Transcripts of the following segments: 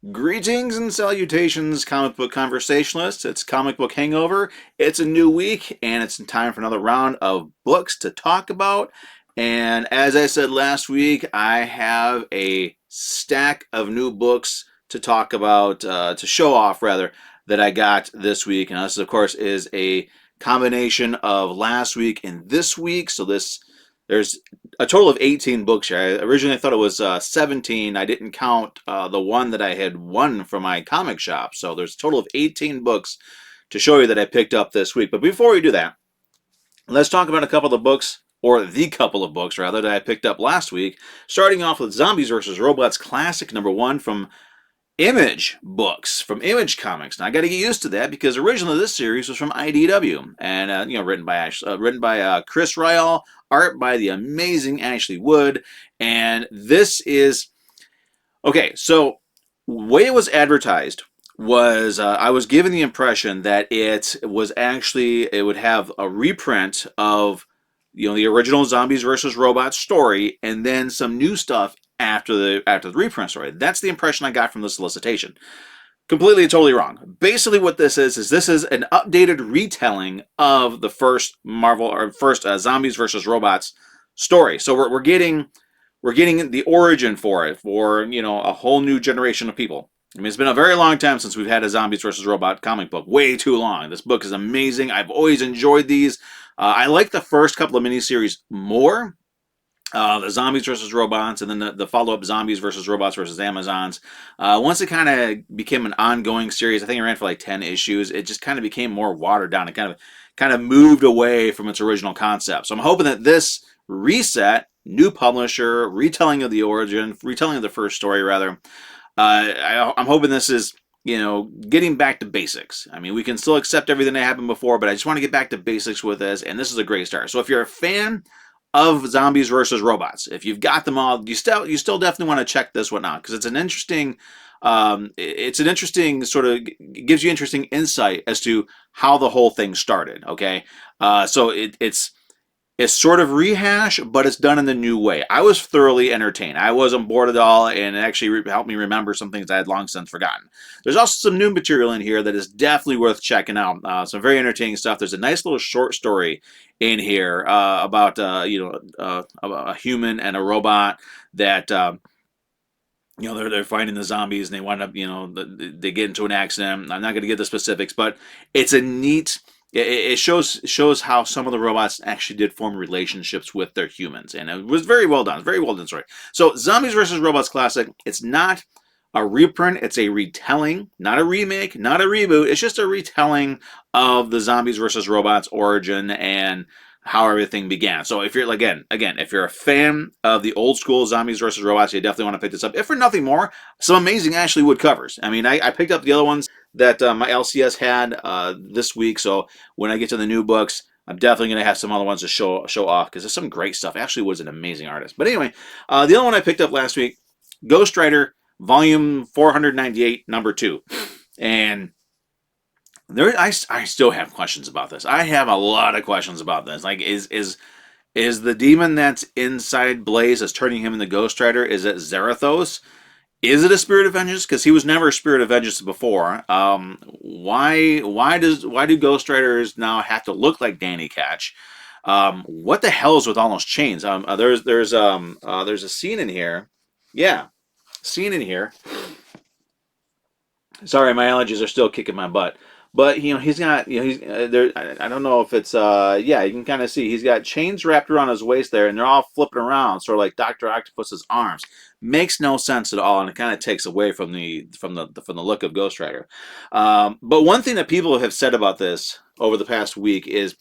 Greetings and salutations, comic book conversationalists. It's Comic Book Hangover. It's a new week, and it's time for another round of books to talk about. And as I said last week, I have a stack of new books to talk about, to show off rather, that I got this week. And this, of course, is a combination of last week and this week. There's a total of 18 books here. I originally thought it was 17. I didn't count the one that I had won from my comic shop. So there's a total of 18 books to show you that I picked up this week. But before we do that, let's talk about a couple of books, or the couple of books rather, that I picked up last week. Starting off with Zombies vs. Robots Classic #1 from Image Books, from Image Comics. Now I got to get used to that because originally this series was from IDW, and written by Chris Ryall, art by the amazing Ashley Wood, and this is okay. So the way it was advertised was I was given the impression that it would have a reprint of the original Zombies versus Robots story, and then some new stuff after the reprint story. That's the impression I got from the solicitation. Completely and totally wrong. Basically, what this is this is an updated retelling of the first Zombies versus Robots story. So we're getting the origin for it for a whole new generation of people. I mean, it's been a very long time since we've had a Zombies versus Robot comic book. Way too long. This book is amazing. I've always enjoyed these. I like the first couple of miniseries more, the Zombies versus Robots, and then the follow-up Zombies versus Robots versus Amazons. Once it kind of became an ongoing series, I think it ran for like 10 issues, it just kind of became more watered down. It kind of moved away from its original concept. So I'm hoping that this reset, new publisher, retelling of the origin, retelling of the first story rather, I'm hoping this is getting back to basics. I mean, we can still accept everything that happened before, but I just want to get back to basics with this, and this is a great start. So if you're a fan of Zombies versus Robots, if you've got them all, you still definitely want to check this one out because it's an interesting sort of, gives you interesting insight as to how the whole thing started. Okay, so it's sort of rehash, but it's done in the new way. I was thoroughly entertained. I wasn't bored at all, and it actually helped me remember some things I had long since forgotten. There's also some new material in here that is definitely worth checking out. Some very entertaining stuff. There's a nice little short story in here about a human and a robot that they're fighting the zombies, and they wind up they get into an accident. I'm not going to get the specifics, but it's a neat. It shows how some of the robots actually did form relationships with their humans, and it was very well done. Very well done story. So, Zombies vs. Robots Classic. It's not a reprint. It's a retelling, not a remake, not a reboot. It's just a retelling of the Zombies vs. Robots origin and how everything began. So if you're if you're a fan of the old school Zombies vs. Robots, you definitely want to pick this up. If for nothing more, some amazing Ashley Wood covers. I mean, I picked up the other ones that my LCS had this week. So when I get to the new books, I'm definitely going to have some other ones to show off because there's some great stuff. Ashley Wood's an amazing artist. But anyway, the other one I picked up last week, Ghost Rider, Volume 498, #2, and I still have questions about this. I have a lot of questions about this. Like, is the demon that's inside Blaze that's turning him into Ghost Rider? Is it Zarathos? Is it a spirit of vengeance? Because he was never a spirit of vengeance before. Why do Ghost Riders now have to look like Danny Ketch? What the hell is with all those chains? There's a scene in here. Yeah, scene in here. Sorry, my allergies are still kicking my butt. But he's got he's there. I don't know if it's yeah, you can kind of see he's got chains wrapped around his waist there, and they're all flipping around, sort of like Doctor Octopus's arms. Makes no sense at all, and it kind of takes away from the look of Ghost Rider. But one thing that people have said about this over the past week is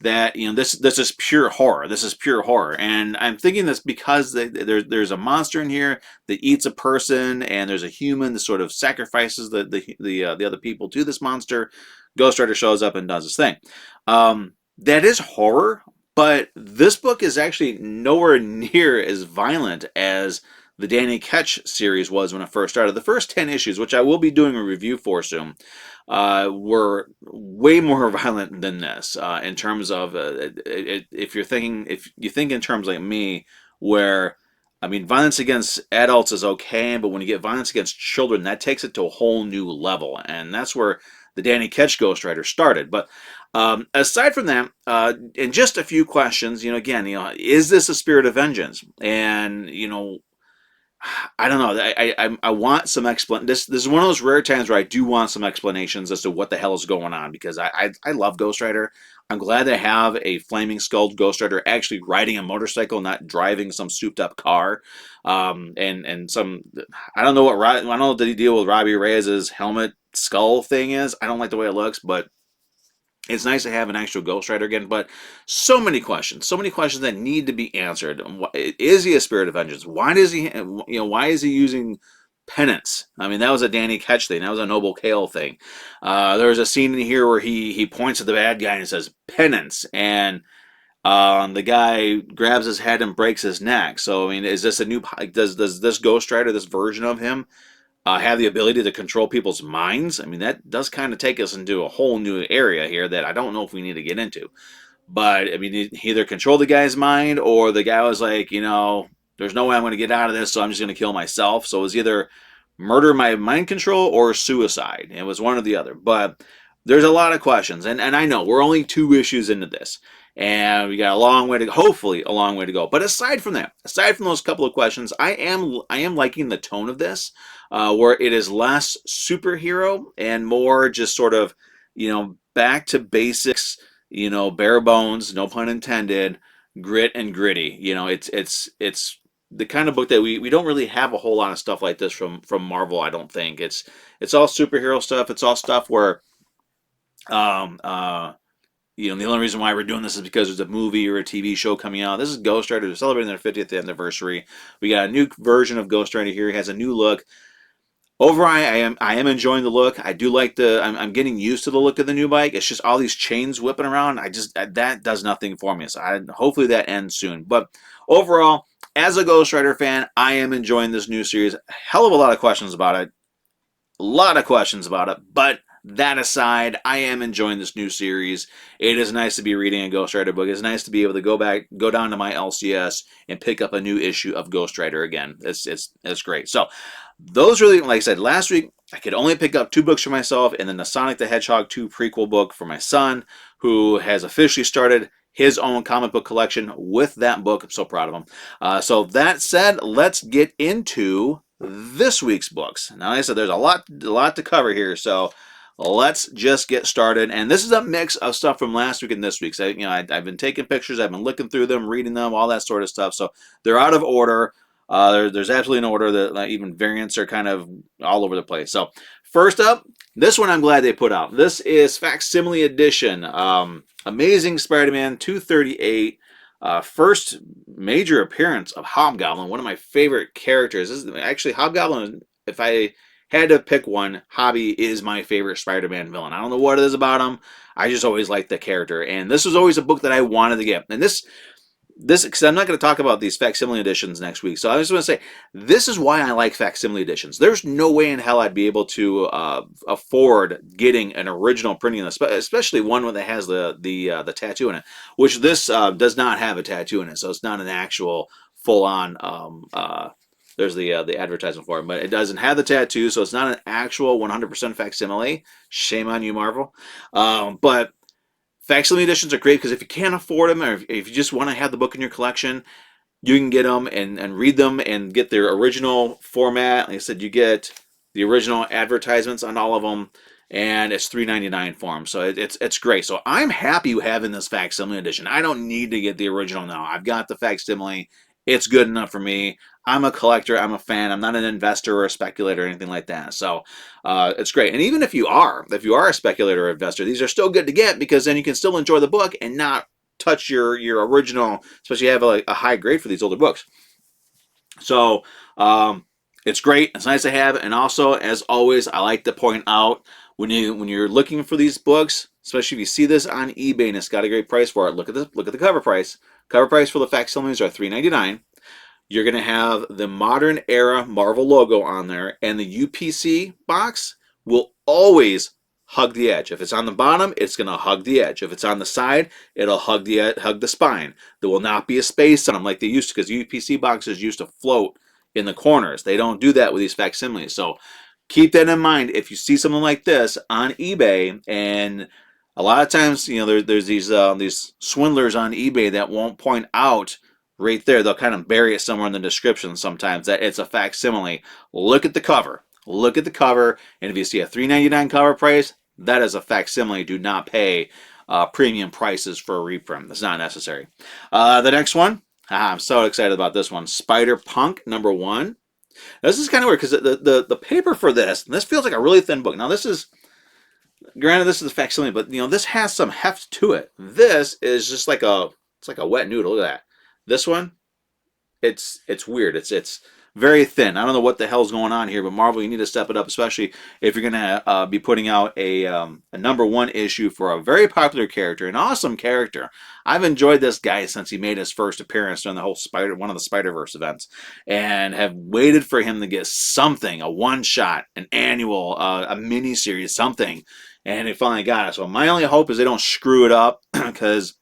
that this is pure horror. This is pure horror, and I'm thinking this because there's a monster in here that eats a person, and there's a human that sort of sacrifices the other people to this monster. Ghost Rider shows up and does his thing. That is horror, but this book is actually nowhere near as violent as the Danny Ketch series was when it first started. The first 10 issues, which I will be doing a review for soon, were way more violent than this in terms of if you think in terms like me, where I mean, violence against adults is okay, but when you get violence against children, that takes it to a whole new level, and that's where the Danny Ketch Ghost Rider started. But aside from that, and just a few questions, again, is this a spirit of vengeance? And I don't know. I want some explanation. This is one of those rare times where I do want some explanations as to what the hell is going on, because I love Ghost Rider. I'm glad they have a flaming skulled Ghost Rider actually riding a motorcycle, not driving some souped up car. And some, I don't know I don't know what the deal with Robbie Reyes' helmet skull thing is. I don't like the way it looks, but it's nice to have an actual Ghost Rider again. But so many questions that need to be answered. Is he a spirit of vengeance? Why does he, why is he using penance? I mean, that was a Danny Ketch thing. That was a Noble Kale thing. There was a scene in here where he points at the bad guy and says penance, and the guy grabs his head and breaks his neck. So I mean, is this a new? Does this Ghost Rider, this version of him, have the ability to control people's minds? I mean, that does kind of take us into a whole new area here that I don't know if we need to get into. But I mean, he either controlled the guy's mind, or the guy was like, there's no way I'm going to get out of this, so I'm just going to kill myself. So it was either murder by mind control or suicide. It was one or the other. But there's a lot of questions, and I know we're only 2 issues into this, and we got a long way to, hopefully a long way to go. But aside from that, aside from those couple of questions, I am liking the tone of this, where it is less superhero and more just sort of, back to basics, bare bones, no pun intended, grit and gritty. It's the kind of book that we don't really have a whole lot of stuff like this from Marvel. I don't think it's all superhero stuff. It's all stuff where the only reason why we're doing this is because there's a movie or a TV show coming out. This is Ghost Rider. They're celebrating their 50th anniversary. We got a new version of Ghost Rider here. It has a new look. Overall, I am enjoying the look. I do like I'm getting used to the look of the new bike. It's just all these chains whipping around. That does nothing for me. So hopefully that ends soon. But overall, as a Ghost Rider fan, I am enjoying this new series. A hell of a lot of questions about it. But that aside, I am enjoying this new series. It is nice to be reading a Ghost Rider book. It's nice to be able to go down to my LCS and pick up a new issue of Ghost Rider again. It's great. So those really, like I said, last week I could only pick up 2 books for myself, and then the Sonic the Hedgehog 2 prequel book for my son, who has officially started his own comic book collection with that book. I'm so proud of him. So that said, let's get into this week's books. Now, like I said, there's a lot to cover here, so let's just get started. And this is a mix of stuff from last week and this week. So, I've been taking pictures, I've been looking through them, reading them, all that sort of stuff. So they're out of order. There's absolutely no order. That even variants are kind of all over the place. So first up, this one I'm glad they put out. This is Facsimile Edition. Amazing Spider-Man 238. First major appearance of Hobgoblin, one of my favorite characters. This is actually Hobgoblin. If I had to pick one, Hobby is my favorite Spider-Man villain. I don't know what it is about him. I just always liked the character, and this was always a book that I wanted to get. And this, because I'm not going to talk about these facsimile editions next week, so I just want to say this is why I like facsimile editions. There's no way in hell I'd be able to afford getting an original printing, especially one that has the tattoo in it, which this does not have a tattoo in it, so it's not an actual full-on. There's the advertisement for it, but it doesn't have the tattoo, so it's not an actual 100% facsimile. Shame on you, Marvel. But facsimile editions are great because if you can't afford them, or if you just want to have the book in your collection, you can get them and read them and get their original format. Like I said, you get the original advertisements on all of them, and it's $3.99 for them. So it's great. So I'm happy having this facsimile edition. I don't need to get the original now. I've got the facsimile. It's good enough for me. I'm a collector. I'm a fan. I'm not an investor or a speculator or anything like that. So it's great. And even if you are a speculator or investor, these are still good to get because then you can still enjoy the book and not touch your original, especially if you have a high grade for these older books. So it's great. It's nice to have. And also, as always, I like to point out when you're looking for these books, especially if you see this on eBay and it's got a great price for it, look at the cover price. Cover price for the facsimiles are $3.99. You're going to have the modern era Marvel logo on there, and the UPC box will always hug the edge. If it's on the bottom, it's going to hug the edge. If it's on the side, it'll hug the spine. There will not be a space on them like they used to, because UPC boxes used to float in the corners. They don't do that with these facsimiles. So keep that in mind. If you see something like this on eBay, and a lot of times, there's these swindlers on eBay that won't point out right there. They'll kind of bury it somewhere in the description sometimes that it's a facsimile. Look at the cover. Look at the cover, and if you see a $3.99 cover price, that is a facsimile. Do not pay premium prices for a reprint. That's not necessary. The next one, I'm so excited about this one. Spider-Punk #1. Now, this is kind of weird because the paper for this feels like a really thin book. Now, this is, granted, this is a facsimile, but this has some heft to it. This is just like it's like a wet noodle. Look at that. This one, it's weird. It's very thin. I don't know what the hell's going on here, but Marvel, you need to step it up, especially if you're going to be putting out a #1 issue for a very popular character, an awesome character. I've enjoyed this guy since he made his first appearance during the whole one of the Spider-Verse events, and have waited for him to get something, a one-shot, an annual, a mini-series, something, and he finally got it. So my only hope is they don't screw it up, because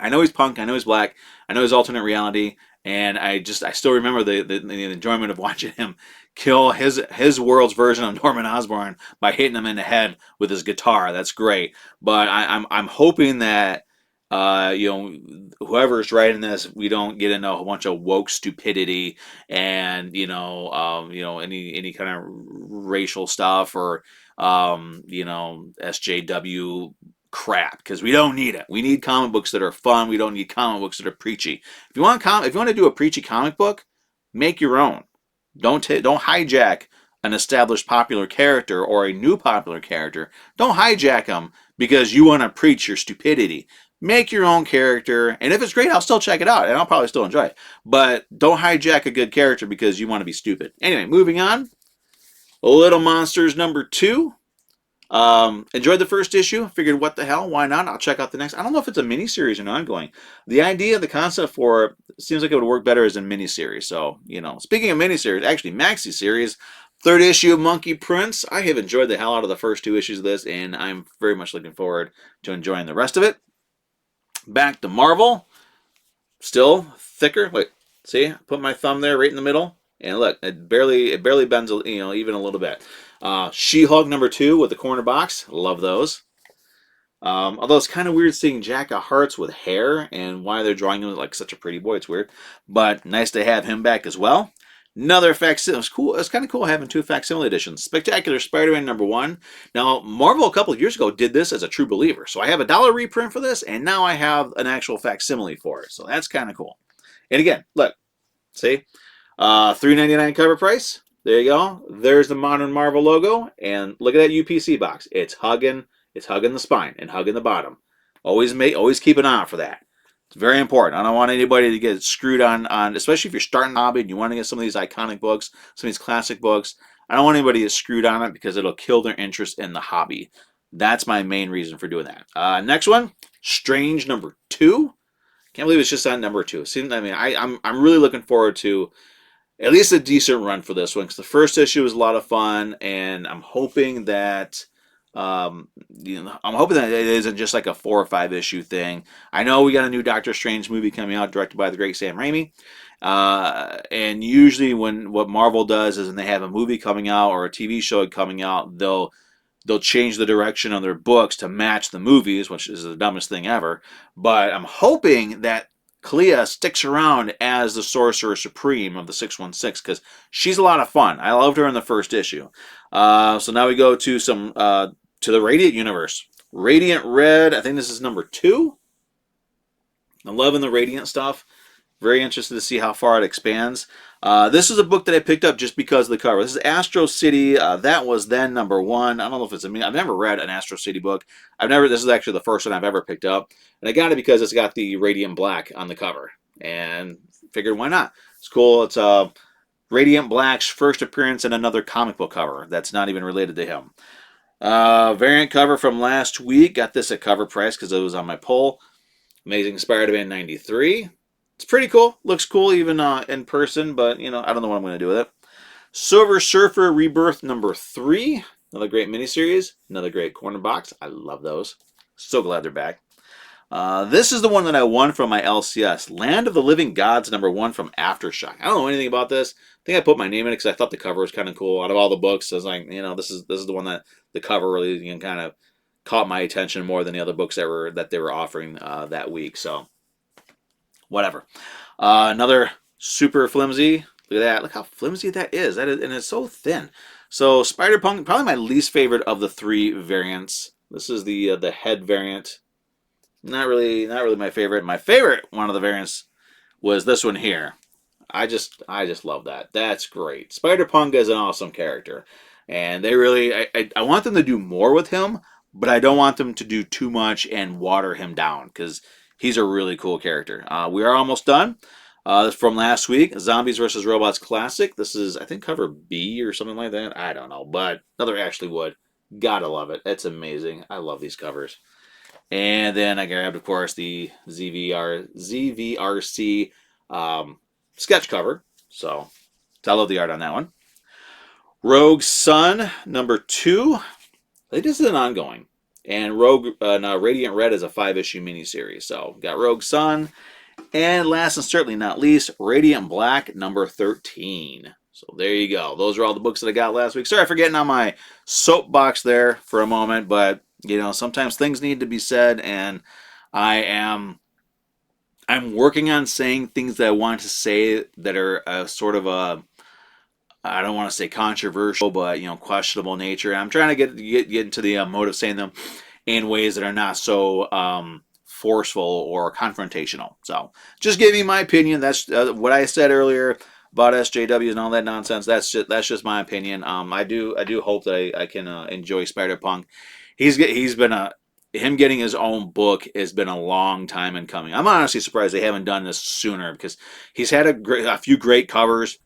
I know he's Punk, I know he's black, I know he's alternate reality, and I still remember the enjoyment of watching him kill his world's version of Norman Osborn by hitting him in the head with his guitar. That's great. But I'm hoping that whoever's writing this, we don't get into a bunch of woke stupidity and any kind of racial stuff or SJW crap, because we don't need it. We need comic books that are fun. We don't need comic books that are preachy. If you want to do a preachy comic book, make your own. Don't hijack an established popular character or a new popular character. Don't hijack them because you want to preach your stupidity. Make your own character, and if it's great, I'll still check it out, and I'll probably still enjoy it. But don't hijack a good character because you want to be stupid. Anyway, moving on. Little Monsters #2. Enjoyed the first issue. Figured, what the hell? Why not? I'll check out the next. I don't know if it's a miniseries or an ongoing. The idea, the concept for it seems like it would work better as a miniseries. So, speaking of miniseries, actually maxi series, 3rd issue of Monkey Prince. I have enjoyed the hell out of the first 2 issues of this, and I'm very much looking forward to enjoying the rest of it. Back to Marvel. Still thicker. Wait, see? I put my thumb there right in the middle, and look, it barely bends, even a little bit. She-Hulk #2 with the corner box. Love those. Although it's kind of weird seeing Jack of Hearts with hair, and why they're drawing him like such a pretty boy. It's weird. But nice to have him back as well. Another facsimile. It's cool. It's kind of cool having 2 facsimile editions. Spectacular Spider-Man #1. Now, Marvel a couple of years ago did this as a True Believer. So I have a $1 reprint for this, and now I have an actual facsimile for it. So that's kind of cool. And again, look. See? $3.99 cover price. There you go. There's the Modern Marvel logo, and look at that UPC box. It's hugging the spine and hugging the bottom. Always keep an eye out for that. It's very important. I don't want anybody to get screwed on, especially if you're starting a hobby and you want to get some of these iconic books, some of these classic books. I don't want anybody to get screwed on it because it'll kill their interest in the hobby. That's my main reason for doing that. Next one, Strange #2. Can't believe it's just on #2. I'm really looking forward to at least a decent run for this one, because the first issue was a lot of fun, and I'm hoping that it isn't just like a 4 or 5 issue thing. I know we got a new Doctor Strange movie coming out, directed by the great Sam Raimi, and usually what Marvel does is when they have a movie coming out or a TV show coming out, they'll change the direction of their books to match the movies, which is the dumbest thing ever. But I'm hoping that Clea sticks around as the Sorcerer Supreme of the 616, because she's a lot of fun. I loved her in the first issue. So now we go to to the Radiant universe. Radiant Red, I think this is #2. I'm loving the Radiant stuff. Very interested to see how far it expands. This is a book that I picked up just because of the cover. This is Astro City. That was then #1. I don't know if it's I've never read an Astro City book. This is actually the first one I've ever picked up. And I got it because it's got the Radiant Black on the cover. And figured, why not? It's cool. It's Radiant Black's first appearance in another comic book cover that's not even related to him. Variant cover from last week. Got this at cover price because it was on my poll. Amazing Spider-Man '93. It's pretty cool. Looks cool even in person, but I don't know what I'm going to do with it. Silver Surfer Rebirth #3. Another great miniseries. Another great corner box. I love those. So glad they're back. This is the one that I won from my LCS. Land of the Living Gods #1 from Aftershock. I don't know anything about this. I think I put my name in it because I thought the cover was kind of cool. Out of all the books, I was like, this is the one that the cover really kind of caught my attention more than the other books that they were offering that week. So whatever. Another super flimsy. Look at that. Look how flimsy that is. And it's so thin. So Spider-Punk, probably my least favorite of the 3 variants. This is the head variant. Not really my favorite. My favorite one of the variants was this one here. I just love that. That's great. Spider-Punk is an awesome character. And they really, I want them to do more with him, but I don't want them to do too much and water him down because he's a really cool character. We are almost done. From last week, Zombies vs. Robots Classic. This is, I think, cover B or something like that. I don't know, but another Ashley Wood. Gotta love it. It's amazing. I love these covers. And then I grabbed, of course, the ZVRC sketch cover. So I love the art on that one. Rogue Sun #2. I think this is an ongoing. And Radiant Red is a 5-issue miniseries. So got Rogue Sun. And last and certainly not least, Radiant Black #13. So there you go. Those are all the books that I got last week. Sorry for getting on my soapbox there for a moment, but sometimes things need to be said, and I'm working on saying things that I want to say that are sort of I don't want to say controversial, but questionable nature. I'm trying to get into the mode of saying them in ways that are not so forceful or confrontational. So just giving you my opinion. That's what I said earlier about SJWs and all that nonsense. That's just my opinion. I do hope that I can enjoy Spider-Punk. Him getting his own book has been a long time in coming. I'm honestly surprised they haven't done this sooner because he's had a few great covers,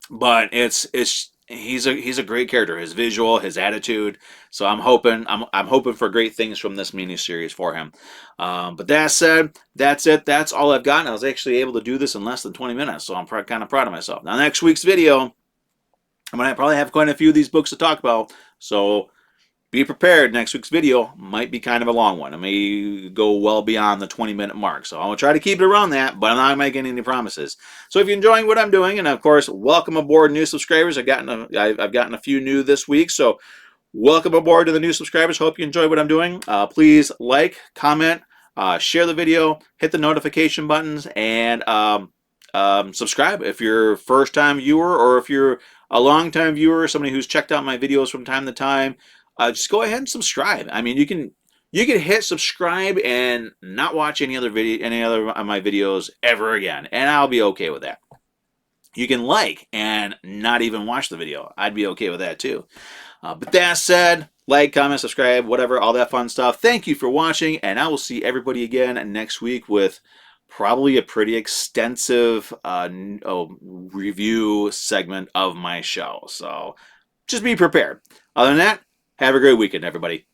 but he's a great character. His visual, his attitude. So I'm hoping for great things from this miniseries for him. But that said, that's it. That's all I've gotten. I was actually able to do this in less than 20 minutes, so I'm kind of proud of myself. Now, next week's video, I'm going to probably have quite a few of these books to talk about, so be prepared. Next week's video might be kind of a long one. It may go well beyond the 20-minute mark, so I'll try to keep it around that, but I'm not making any promises. So if you're enjoying what I'm doing, and of course, welcome aboard new subscribers. I've gotten a few new this week, so welcome aboard to the new subscribers. Hope you enjoy what I'm doing. Please like, comment, share the video, hit the notification buttons, and subscribe if you're a first-time viewer, or if you're a long-time viewer, somebody who's checked out my videos from time to time. Just go ahead and subscribe. I mean, you can hit subscribe and not watch any other of my videos ever again, and I'll be okay with that. You can like and not even watch the video. I'd be okay with that too. But that said, like, comment, subscribe, whatever, all that fun stuff. Thank you for watching, and I will see everybody again next week with probably a pretty extensive review segment of my show. So just be prepared. Other than that, have a great weekend, everybody.